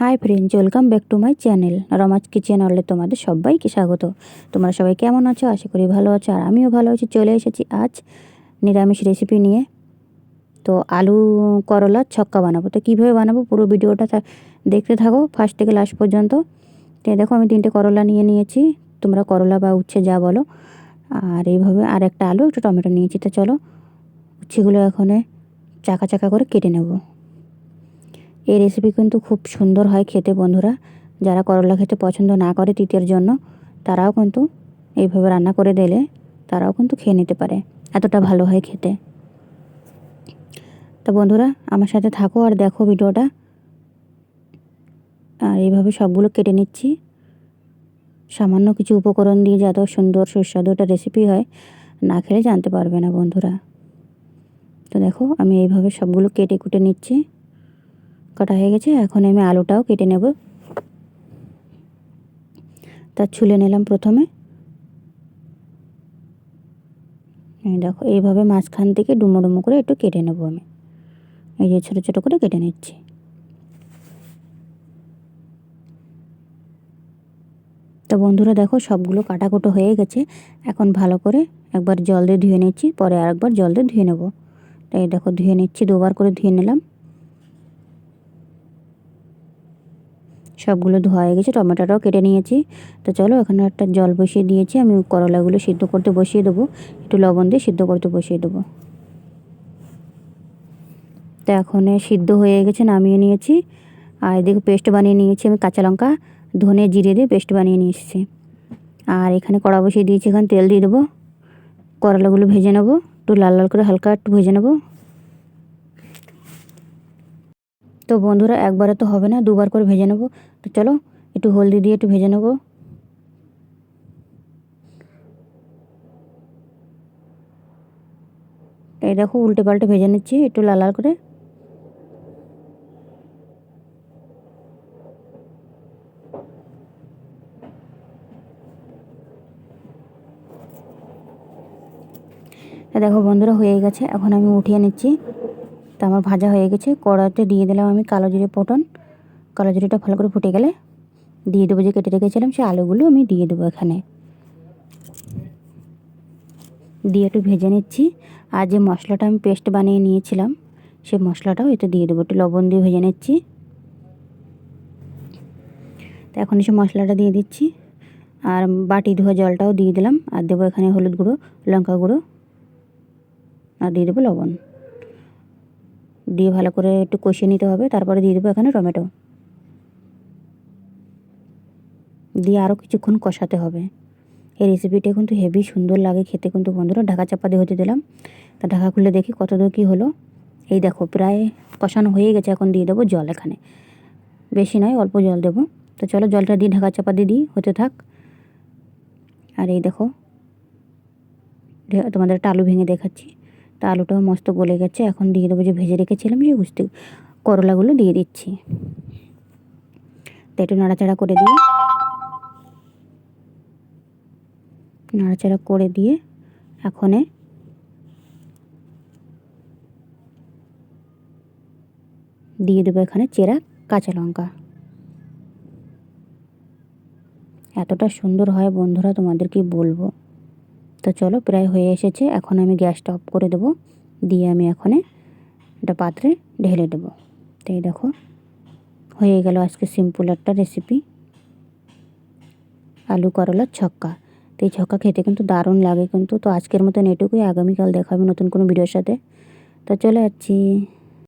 High friends, welcome back to my channel রমাজ kitchen হলে তোমাদের সবাইকে স্বাগত। তোমরা সবাই কেমন আছো? আশা করি ভালো আছো, আর আমিও ভালো আছি। চলে এসেছি আজ নিরামিষ রেসিপি নিয়ে। তো আলু করলা ছক্কা বানাবো। তো কীভাবে বানাবো পুরো ভিডিওটা দেখতে থাকো ফার্স্ট থেকে লাস্ট পর্যন্ত। তো দেখো আমি 3টে করলা নিয়ে নিয়েছি, তোমরা করলা বা উচ্ছে যা বলো। আর এইভাবে আর একটা আলু একটা টমেটো নিয়েছি। তো চলো উচ্ছেগুলো এখন চাকা চাকা করে কেটে নেব। এই রেসিপি কিন্তু খুব সুন্দর হয় খেতে বন্ধুরা। যারা করলা খেতে পছন্দ না করে তিতের জন্য, তারাও কিন্তু এইভাবে রান্না করে দিলে তারাও কিন্তু খেয়ে নিতে পারে, এতটা ভালো হয় খেতে। তো বন্ধুরা আমার সাথে থাকো আর দেখো ভিডিওটা। আর এইভাবে সবগুলো কেটে নিচ্ছি সামান্য কিছু উপকরণ দিয়ে, যত সুন্দর সুস্বাদু একটা রেসিপি হয়, না খেলে জানতে পারবে না বন্ধুরা। তো দেখো আমি এইভাবে সবগুলো কেটে কুটে নিচ্ছি। কাটা হয়ে গেছে, এখন আমি আলুটাও কেটে নেব। তা ছুলে নিলাম প্রথমে। দেখো এইভাবে মাঝখান থেকে ডুমো ডুমো করে একটু কেটে নেব আমি। এই যে ছোটো ছোটো করে কেটে নিচ্ছি। তো বন্ধুরা দেখো সবগুলো কাটাকুটো হয়ে গেছে। এখন ভালো করে একবার জল দিয়ে ধুয়ে নিচ্ছি, পরে আরেকবার জল দিয়ে ধুয়ে নেব। তো এই দেখো ধুয়ে নিচ্ছি, দুবার করে ধুয়ে নিলাম। সবগুলো ধোয়া হয়ে গেছে, টমেটোটাও কেটে নিয়েছি। তো চলো এখানে একটা জল বসিয়ে দিয়েছি, আমি করলাগুলো সিদ্ধ করতে বসিয়ে দেবো। একটু লবণ দিয়ে সিদ্ধ করতে বসিয়ে দেবো। তো এখন সিদ্ধ হয়ে গেছে, নামিয়ে নিয়েছি। আর এদিকে পেস্ট বানিয়ে নিয়েছি আমি, কাঁচা লঙ্কা ধনে জিরে দিয়ে পেস্ট বানিয়ে নিয়ে এসেছি। আর এখানে কড়া বসিয়ে দিয়েছি, এখানে তেল দিয়ে দেবো। করলাগুলো ভেজে নেব, একটু লাল লাল করে হালকা একটু ভেজে নেব। তো বন্ধুরা একবারে তো হবে না, দুবার করে ভেজে নেব। তো চলো একটু হলদি দিয়ে একটু ভেজে নেব। এই দেখো উল্টে পাল্টে ভেজে নিচ্ছি একটু লাল লাল করে। দেখো বন্ধুরা হয়ে গেছে, এখন আমি উঠিয়ে নিচ্ছি। তো আমার ভাজা হয়ে গেছে। কড়াতে দিয়ে দিলাম আমি কালো জিরে ফোড়ন। কালো জিরেটা ভালো করে ফুটে গেলে দিয়ে দেবো যে কেটে রেখেছিলাম সেই আলুগুলো, আমি দিয়ে দেবো এখানে। দিয়ে একটু ভেজে নিচ্ছি। আর যে মশলাটা আমি পেস্ট বানিয়ে নিয়েছিলাম সেই মশলাটাও এতে দিয়ে দেবো, একটু লবণ দিয়ে ভেজে নিচ্ছি। তো এখন এসে মশলাটা দিয়ে দিচ্ছি, আর বাটি ধোয়া জলটাও দিয়ে দিলাম। আর দেবো এখানে হলুদ গুঁড়ো, লঙ্কা গুঁড়ো, আর দিয়ে দেবো লবণ। দিয়ে ভালো করে একটু কষিয়ে নিতে হবে। তারপরে দিয়ে দেবো এখানে টমেটো, দিয়ে আরও কিছুক্ষণ কষাতে হবে। এই রেসিপিটা কিন্তু হেভি সুন্দর লাগে খেতে কিন্তু বন্ধুরা। ঢাকা চাপা দিয়ে হতে দিলাম। তা ঢাকা খুলে দেখি কত দূর কী হলো। এই দেখো প্রায় কষানো হয়ে গেছে। এখন দিয়ে দেবো জল, এখানে বেশি নয় অল্প জল দেবো। তো চলো জলটা দিয়ে ঢাকা চাপা দিয়ে দিই, হতে থাক। আর এই দেখো তোমাদের একটা আলু ভেঙে দেখাচ্ছি। তা আলুটাও মস্ত গলে গেছে। এখন দিয়ে দেবো যে ভেজে রেখেছিলাম যে করলাগুলো দিয়ে দিচ্ছি। তো একটু নাড়াচাড়া করে দিয়ে এখন দিয়ে দেবো এখানে চেরা কাঁচা লঙ্কা। এতটা সুন্দর হয় বন্ধুরা তোমাদের কি বলবো। তো চলো প্রায় হয়ে এসেছে, এখন আমি গ্যাসটা অফ করে দেবো। দিয়ে আমি এখন একটা পাত্রে ঢেলে দেবো। তো এই দেখো হয়ে গেল আজকে সিম্পল একটা রেসিপি, আলু করলার ছক্কা। তো এই ছক্কা খেতে কিন্তু দারুণ লাগে কিন্তু। তো আজকের মতন এটুকুই, আগামীকাল দেখা হবে নতুন কোনো ভিডিওর সাথে। তো চলে যাচ্ছি।